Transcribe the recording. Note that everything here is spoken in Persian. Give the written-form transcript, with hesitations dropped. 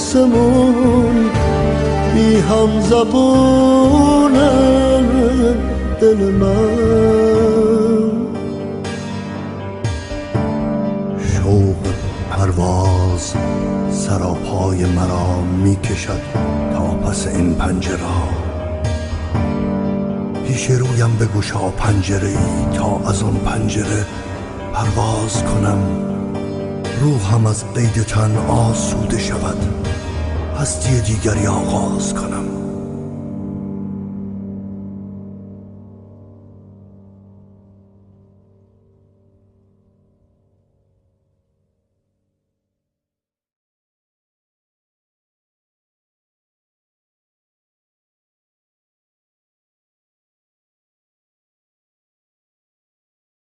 آسمون بی هم زبونه دل من. شوق پرواز سراپای مرا می کشد تا پس این پنجره. پیش رویم بگشا پنجره ای تا از آن پنجره پرواز کنم. روحم از قید تن آسوده شود، هستی دیگری آغاز کنم.